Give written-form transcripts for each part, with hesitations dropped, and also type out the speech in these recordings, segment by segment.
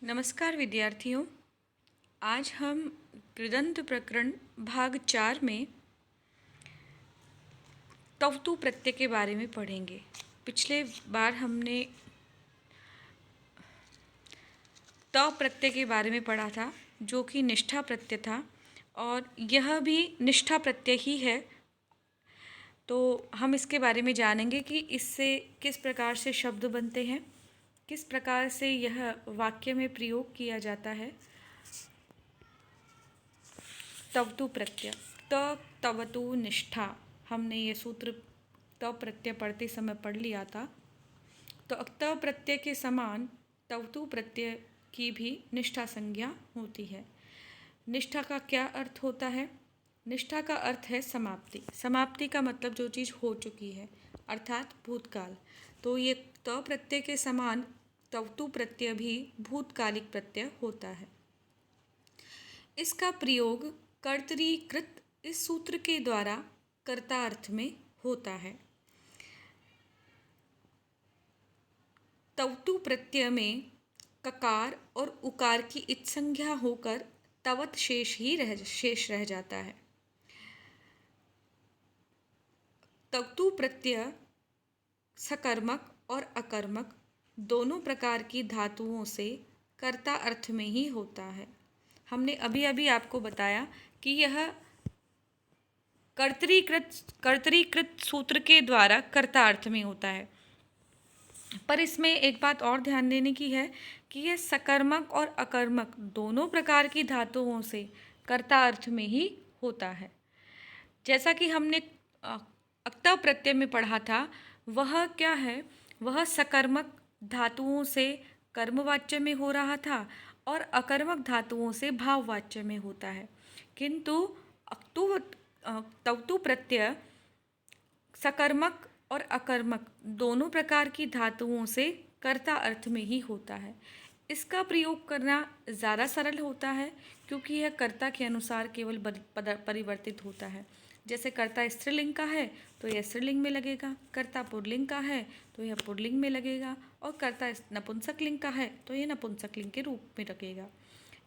नमस्कार विद्यार्थियों। आज हम कृदंत प्रकरण भाग 4 में तवतु प्रत्यय के बारे में पढ़ेंगे। पिछले बार हमने त प्रत्यय के बारे में पढ़ा था, जो कि निष्ठा प्रत्यय था, और यह भी निष्ठा प्रत्यय ही है। तो हम इसके बारे में जानेंगे कि इससे किस प्रकार से शब्द बनते हैं, किस प्रकार से यह वाक्य में प्रयोग किया जाता है। तवतु प्रत्यय, त तवतु निष्ठा, हमने ये सूत्र त प्रत्यय पढ़ते समय पढ़ लिया था। तो त प्रत्यय के समान तवतु प्रत्यय की भी निष्ठा संज्ञा होती है। निष्ठा का क्या अर्थ होता है? निष्ठा का अर्थ है समाप्ति। समाप्ति का मतलब जो चीज़ हो चुकी है, अर्थात भूतकाल। तो ये त प्रत्यय के समान तवतु प्रत्यय भी भूतकालिक प्रत्यय होता है। इसका प्रयोग कर्तरीकृत इस सूत्र के द्वारा कर्ता अर्थ में होता है। तवतु प्रत्यय में ककार और उकार की इत् संज्ञा होकर तवत शेष रह जाता है। तवतु प्रत्यय सकर्मक और अकर्मक दोनों प्रकार की धातुओं से कर्ता अर्थ में ही होता है। हमने अभी अभी आपको बताया कि यह कर्तरीकृत सूत्र के द्वारा कर्ता अर्थ में होता है। पर इसमें एक बात और ध्यान देने की है कि यह सकर्मक और अकर्मक दोनों प्रकार की धातुओं से कर्ता अर्थ में ही होता है। जैसा कि हमने अक्ता प्रत्यय में पढ़ा था, वह क्या है? वह सकर्मक धातुओं से कर्मवाच्य में हो रहा था और अकर्मक धातुओं से भाववाच्य में होता है। किंतु तवतु प्रत्यय सकर्मक और अकर्मक दोनों प्रकार की धातुओं से कर्ता अर्थ में ही होता है। इसका प्रयोग करना ज़्यादा सरल होता है, क्योंकि यह कर्ता के अनुसार केवल परिवर्तित होता है। जैसे कर्ता स्त्रीलिंग का है तो यह स्त्रीलिंग में लगेगा, कर्ता पुल्लिंग का है तो यह पुल्लिंग में लगेगा, और कर्ता नपुंसकलिंग का है तो यह नपुंसकलिंग के रूप में लगेगा।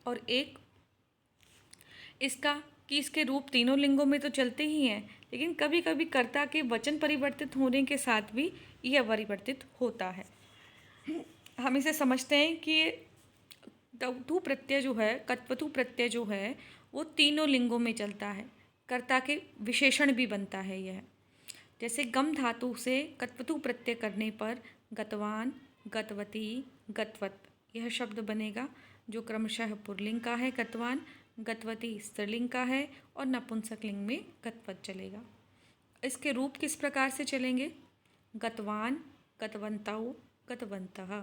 और एक इसका कि इसके रूप तीनों लिंगों में तो चलते ही हैं, लेकिन कभी कभी कर्ता के वचन परिवर्तित होने के साथ भी यह परिवर्तित होता है। हम इसे समझते हैं कि तवतु प्रत्यय जो है, कत्वतु प्रत्यय जो है, वो तीनों लिंगों में चलता है। कर्ता के विशेषण भी बनता है यह। जैसे गम धातु से कत्वतु प्रत्यय करने पर गतवान, गतवती, गतवत यह शब्द बनेगा, जो क्रमशः पुल्लिंग का है गतवान, गतवती स्त्रीलिंग का है, और नपुंसकलिंग में गतवत चलेगा। इसके रूप किस प्रकार से चलेंगे? गतवान, गतवन्तौ, गतवन्तः,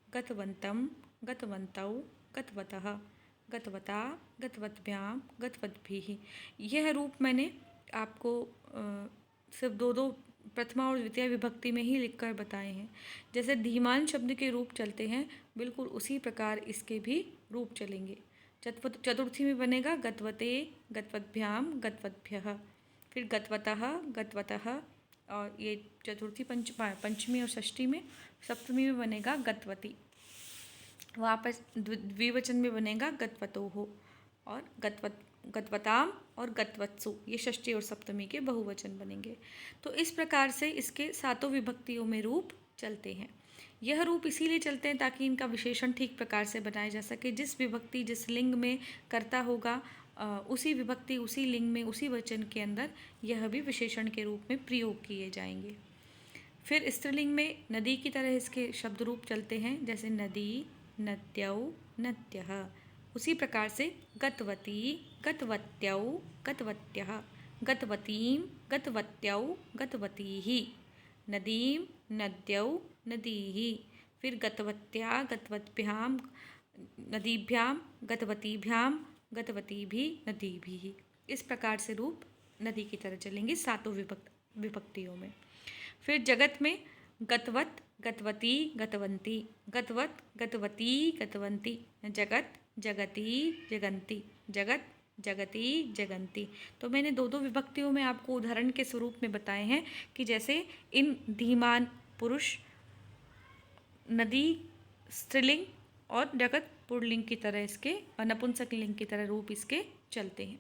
गतवन्तं, गतवन्तौ, गतवतः, गतवता, गतवत्भ्यां, गतवद्भिः। यह रूप मैंने आपको सिर्फ दो प्रथमा और द्वितीय विभक्ति में ही लिखकर बताए हैं। जैसे धीमान शब्द के रूप चलते हैं, बिल्कुल उसी प्रकार इसके भी रूप चलेंगे। चतुर्थी में बनेगा गतवते, गतवद्भ्यां, गतवद्भ्यः, फिर गतवतः, गतवतः, और ये चतुर्थी पंचमी और षष्ठी में। सप्तमी में बनेगा गतवती, वापस द्विवचन में बनेगा गतवतोः, और गतवताम और गतवत्सु, ये षष्ठी और सप्तमी के बहुवचन बनेंगे। तो इस प्रकार से इसके सातों विभक्तियों में रूप चलते हैं। यह रूप इसीलिए चलते हैं ताकि इनका विशेषण ठीक प्रकार से बनाया जा सके। जिस विभक्ति जिस लिंग में कर्ता होगा, उसी विभक्ति उसी लिंग में उसी वचन के अंदर यह भी विशेषण के रूप में प्रयोग किए जाएंगे। फिर स्त्रीलिंग में नदी की तरह इसके शब्द रूप चलते हैं, जैसे नदी, नद्यौ, नद्यः। उसी प्रकार से गतवती, गतवत्यौ, गतवत्यः, गतवतीं, गतवत्यौ, गतवतीः, नदीं, नद्यौ, नदीः, फिर गतवत्या, गतवत्भ्यां, नदीभ्यां, गतवतीभ्यां, गतवतीभिः, नदीभिः। इस प्रकार से रूप नदी की तरह चलेंगे सातों विभक्तियों में। फिर जगत में गतवत, गतवती, गतवंती, गतवत, गतवती, गतवंती, जगत, जगती, जगंती, जगत, जगती, जगंती। तो मैंने दो विभक्तियों में आपको उदाहरण के स्वरूप में बताए हैं कि जैसे इन धीमान पुरुष, नदी स्त्रीलिंग और जगत पुल्लिंग की तरह इसके और नपुंसकलिंग की तरह रूप इसके चलते हैं।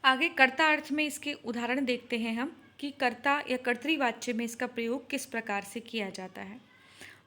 आगे कर्ता अर्थ में इसके उदाहरण देखते हैं हम कि कर्ता या कर्तृवाच्य में इसका प्रयोग किस प्रकार से किया जाता है।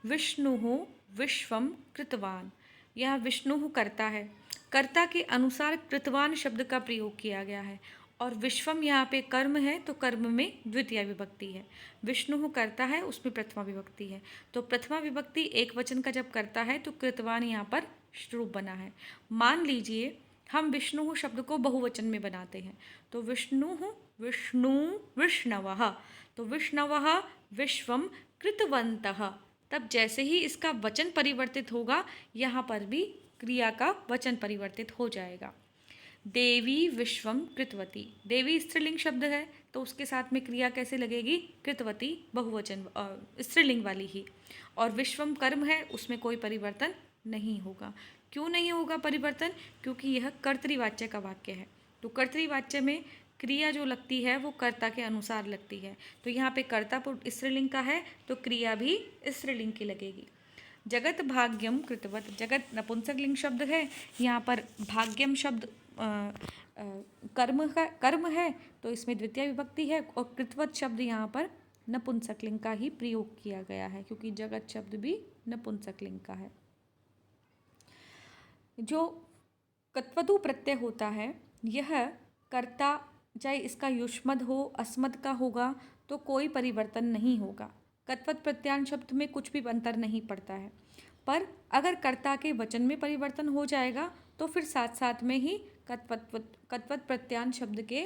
विष्णु विश्वम कृतवान, यह विष्णु कर्ता है। कर्ता के अनुसार कृतवान शब्द का प्रयोग किया गया है और विश्वम यहाँ पे कर्म है तो कर्म में द्वितीय विभक्ति है। विष्णु कर्ता है उसमें प्रथमा विभक्ति है, तो प्रथमा विभक्ति एक वचन का जब करता है तो कृतवान यहाँ पर रूप बना है। मान लीजिए हम विष्णु शब्द को बहुवचन में बनाते हैं, तो विष्णु विष्णवः, तो विष्णवः विश्वम कृतवन्तः। तब जैसे ही इसका वचन परिवर्तित होगा यहाँ पर भी क्रिया का वचन परिवर्तित हो जाएगा। देवी विश्वम कृतवती, देवी स्त्रीलिंग शब्द है तो उसके साथ में क्रिया कैसे लगेगी, कृतवती बहुवचन स्त्रीलिंग वाली ही। और विश्वम कर्म है उसमें कोई परिवर्तन नहीं होगा। क्यों नहीं होगा परिवर्तन, क्योंकि यह कर्तृवाच्य का वाक्य है। तो कर्तृवाच्य में क्रिया जो लगती है वो कर्ता के अनुसार लगती है, तो यहाँ पे कर्ता स्त्रीलिंग का है तो क्रिया भी स्त्रीलिंग की लगेगी। जगत भाग्यम कृतवत, जगत नपुंसकलिंग शब्द है, यहाँ पर भाग्यम शब्द कर्म है तो इसमें द्वितीय विभक्ति है और कृतवत शब्द यहाँ पर नपुंसकलिंग का ही प्रयोग किया गया है क्योंकि जगत शब्द भी नपुंसकलिंग का है। जो कत्वतु प्रत्यय होता है यह कर्ता चाहे इसका युष्मद हो अस्मद का होगा तो कोई परिवर्तन नहीं होगा। कत्वत प्रत्यान शब्द में कुछ भी अंतर नहीं पड़ता है, पर अगर कर्ता के वचन में परिवर्तन हो जाएगा तो फिर साथ साथ में ही कत्वत प्रत्यान शब्द के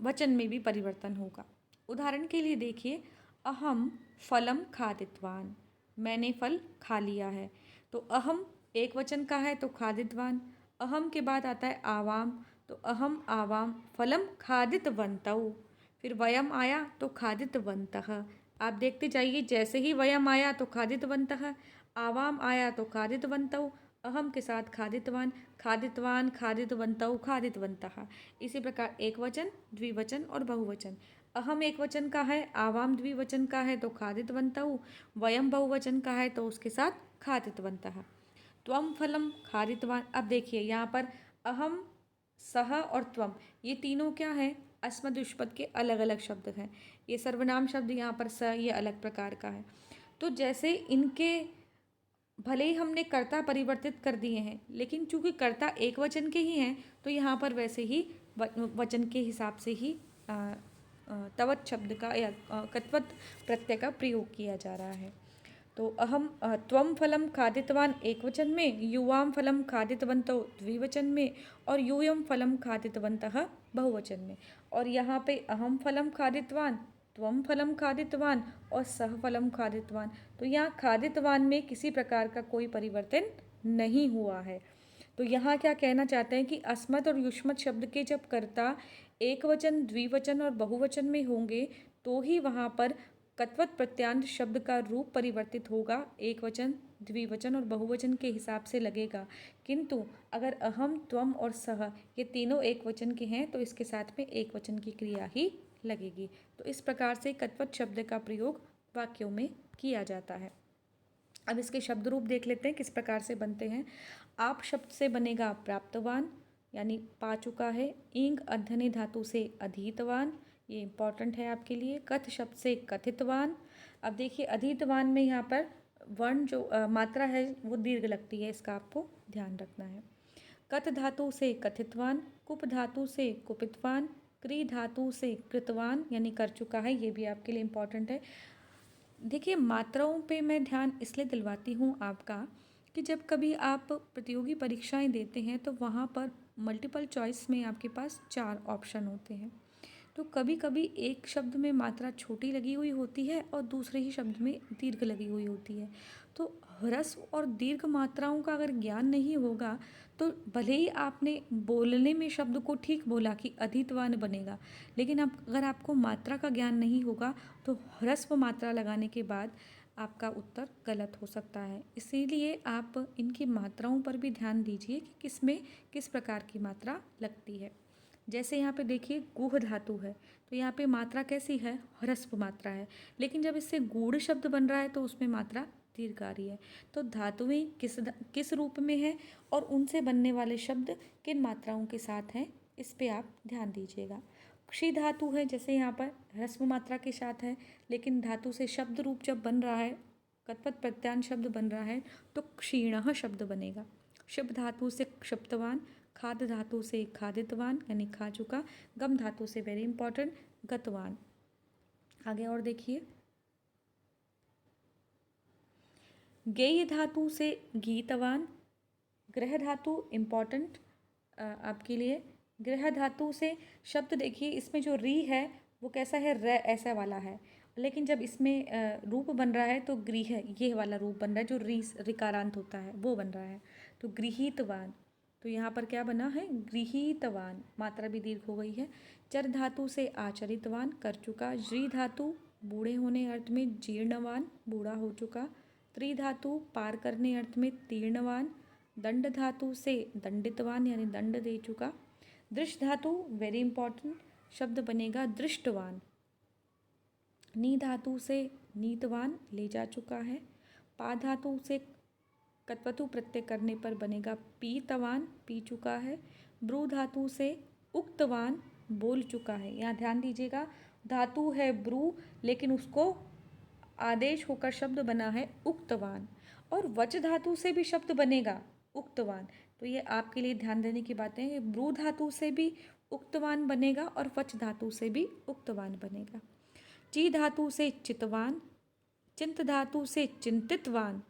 वचन में भी परिवर्तन होगा। उदाहरण के लिए देखिए, अहम फलम खादितवान, मैंने फल खा लिया है, तो अहम एक वचन का है तो खादितवान। अहम के बाद आता है आवाम, तो अहम आवाम फलम खादितवन्तौ। फिर वयम आया तो खादितवन्तः। आप देखते जाइए, जैसे ही वयम आया तो खादितवन्तः, आवाम आया तो खादितवन्तौ, अहम के साथ खादितवान, खादितवान खादितवन्तौ खादितवन्तः। इसी प्रकार एक वचन द्विवचन और बहुवचन। अहम एक वचन का है, आवाम द्विवचन का है तो खादितवन्तौ, वयम बहुवचन का है तो उसके साथ खादितवन्तः। त्वम फलम खादितवान। अब देखिए यहाँ पर अहम सह और त्वम ये तीनों क्या है, अस्मद युष्मद के अलग अलग शब्द हैं। ये सर्वनाम शब्द यहाँ पर स ये अलग प्रकार का है। तो जैसे इनके भले ही हमने कर्ता परिवर्तित कर दिए हैं लेकिन चूंकि कर्ता एक वचन के ही हैं तो यहाँ पर वैसे ही वचन के हिसाब से ही तवत शब्द का या कत्वत प्रत्यय का प्रयोग किया जा रहा है। तो अहम त्वम फलम खादितवान एक वचन में, युवाम फलम खादितवन्तौ द्विवचन में और यूयम फलम खादितवन्तः बहुवचन में। और यहाँ पे अहम फलम खादितवान, त्वम फलम खादितवान और सह फलम खादितवान, तो यहाँ खादितवान में किसी प्रकार का कोई परिवर्तन नहीं हुआ है। तो यहाँ क्या कहना चाहते हैं कि अस्मद और युष्मद शब्द के जब कर्ता एक वचन द्विवचन और बहुवचन में होंगे तो ही वहाँ पर कत्वत प्रत्यांत शब्द का रूप परिवर्तित होगा, एक वचन द्विवचन और बहुवचन के हिसाब से लगेगा। किंतु अगर अहम त्वम और सह ये तीनों एक वचन के हैं तो इसके साथ में एक वचन की क्रिया ही लगेगी। तो इस प्रकार से कत्वत शब्द का प्रयोग वाक्यों में किया जाता है। अब इसके शब्द रूप देख लेते हैं किस प्रकार से बनते हैं। आप शब्द से बनेगा प्राप्तवान, यानी पा चुका है। ईंग अर्धने धातु से अधीतवान, ये इंपॉर्टेंट है आपके लिए। कथ शब्द से कथितवान। अब देखिए अधीतवान में यहाँ पर वर्ण जो मात्रा है वो दीर्घ लगती है, इसका आपको ध्यान रखना है। कथ धातु से कथितवान, कुप धातु से कुपितवान, क्री धातु से कृतवान यानी कर चुका है, ये भी आपके लिए इम्पॉर्टेंट है। देखिए मात्राओं पे मैं ध्यान इसलिए दिलवाती हूँ आपका कि जब कभी आप प्रतियोगी परीक्षाएं देते हैं तो वहाँ पर मल्टीपल चॉइस में आपके पास 4 ऑप्शन होते हैं। तो कभी कभी एक शब्द में मात्रा छोटी लगी हुई होती है और दूसरे ही शब्द में दीर्घ लगी हुई होती है। तो ह्रस्व और दीर्घ मात्राओं का अगर ज्ञान नहीं होगा तो भले ही आपने बोलने में शब्द को ठीक बोला कि अधितवान बनेगा, लेकिन अब अगर आपको मात्रा का ज्ञान नहीं होगा तो ह्रस्व मात्रा लगाने के बाद आपका उत्तर गलत हो सकता है। इसीलिए आप इनकी मात्राओं पर भी ध्यान दीजिए कि किस में किस प्रकार की मात्रा लगती है। जैसे यहाँ पे देखिए गुह धातु है, तो यहाँ पे मात्रा कैसी है, ह्रस्व मात्रा है, लेकिन जब इससे गूढ़ शब्द बन रहा है तो उसमें मात्रा दीर्घारी है। तो धातुएं किस रूप में है और उनसे बनने वाले शब्द किन मात्राओं के साथ हैं, इस पे आप ध्यान दीजिएगा। क्षी धातु है, जैसे यहाँ पर ह्रस्व मात्रा के साथ है, लेकिन धातु से शब्द रूप जब बन रहा है, कत्वत प्रत्यान शब्द बन रहा है, तो क्षीणः शब्द बनेगा। क्षिप धातु से क्षिप्तवान, खाद धातु से खादितवान यानी खा चुका, गम धातु से वेरी इंपॉर्टेंट गतवान। आगे और देखिए, गेय धातु से गीतवान, ग्रह धातु इम्पॉर्टेंट आपके लिए। ग्रह धातु से शब्द देखिए, इसमें जो री है वो कैसा है, र ऐसा वाला है, लेकिन जब इसमें रूप बन रहा है तो गृह ये वाला रूप बन रहा है, जो री रिकारांत होता है वो बन रहा है। तो गृहीतवान, तो यहाँ पर क्या बना है, गृहीतवान, मात्रा भी दीर्घ हो गई है। चर धातु से आचरितवान, कर चुका। जी धातु बूढ़े होने अर्थ में जीर्णवान, बूढ़ा हो चुका। त्रि धातु पार करने अर्थ में तीर्णवान। दंड धातु से दंडितवान यानी दंड दे चुका। दृष्ट धातु वेरी इंपॉर्टेंट शब्द बनेगा दृष्टवान। नी धातु से नीतवान, ले जा चुका है। पा धातु से कत्वतु प्रत्यय करने पर बनेगा पीतवान, पी चुका है। ब्रू धातु से उक्तवान, बोल चुका है। यहाँ ध्यान दीजिएगा, धातु है ब्रू, लेकिन उसको आदेश होकर शब्द बना है उक्तवान। और वच धातु से भी शब्द बनेगा उक्तवान, तो ये आपके लिए ध्यान देने की बातें हैं। ब्रू धातु से भी उक्तवान बनेगा और वच धातु से भी उक्तवान बनेगा। ची धातु से चितवान, चिंत धातु से चिंतितवान,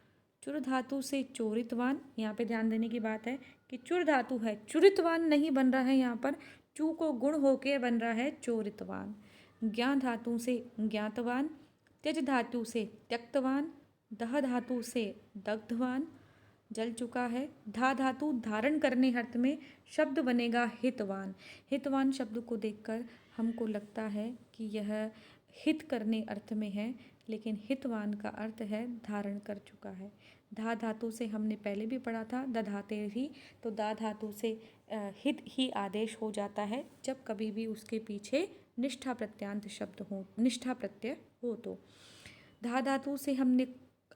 चुर धातु से चोरितवान। यहाँ पे ध्यान देने की बात है कि चुर धातु है, चुरितवान नहीं बन रहा है, यहाँ पर चू को गुण होके बन रहा है चोरितवान। ज्ञा धातु से ज्ञातवान, त्यज धातु से त्यक्तवान, दह धातु से दग्धवान, जल चुका है। धा धातु धारण करने अर्थ में शब्द बनेगा हितवान। हितवान शब्द को देखकर हमको लगता है कि यह हित करने अर्थ में है, लेकिन हितवान का अर्थ है धारण कर चुका है। धा धातु से हमने पहले भी पढ़ा था दधाते ही, तो दा धातु से हित ही आदेश हो जाता है जब कभी भी उसके पीछे निष्ठा प्रत्यांत शब्द हो, निष्ठा प्रत्यय हो। तो धा धातु से हमने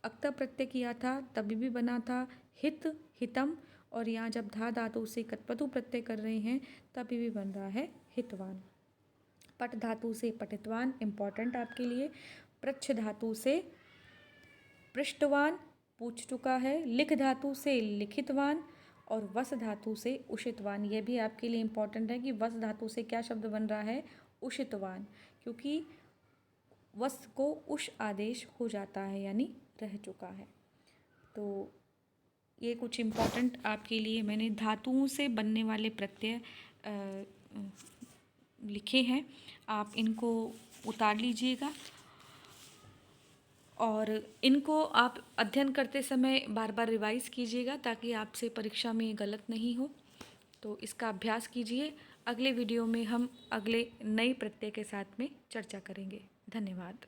अक्ता प्रत्यय किया था, तभी भी बना था हित, हितम, और यहाँ जब धा धातु से कत्वतु प्रत्यय कर रहे हैं तभी भी बन रहा है हितवान। पट धातु से पठितवान, इम्पॉर्टेंट आपके लिए। पृच्छ धातु से पृष्ठवान, पूछ चुका है। लिख धातु से लिखितवान और वस धातु से उषितवान। यह भी आपके लिए इम्पॉर्टेंट है कि वस धातु से क्या शब्द बन रहा है, उषितवान, क्योंकि वस को उष आदेश हो जाता है यानी रह चुका है। तो ये कुछ इम्पॉर्टेंट आपके लिए मैंने धातुओं से बनने वाले प्रत्यय लिखे हैं, आप इनको उतार लीजिएगा और इनको आप अध्ययन करते समय बार बार रिवाइज़ कीजिएगा ताकि आपसे परीक्षा में गलत नहीं हो। तो इसका अभ्यास कीजिए। अगले वीडियो में हम अगले नए प्रत्यय के साथ में चर्चा करेंगे। धन्यवाद।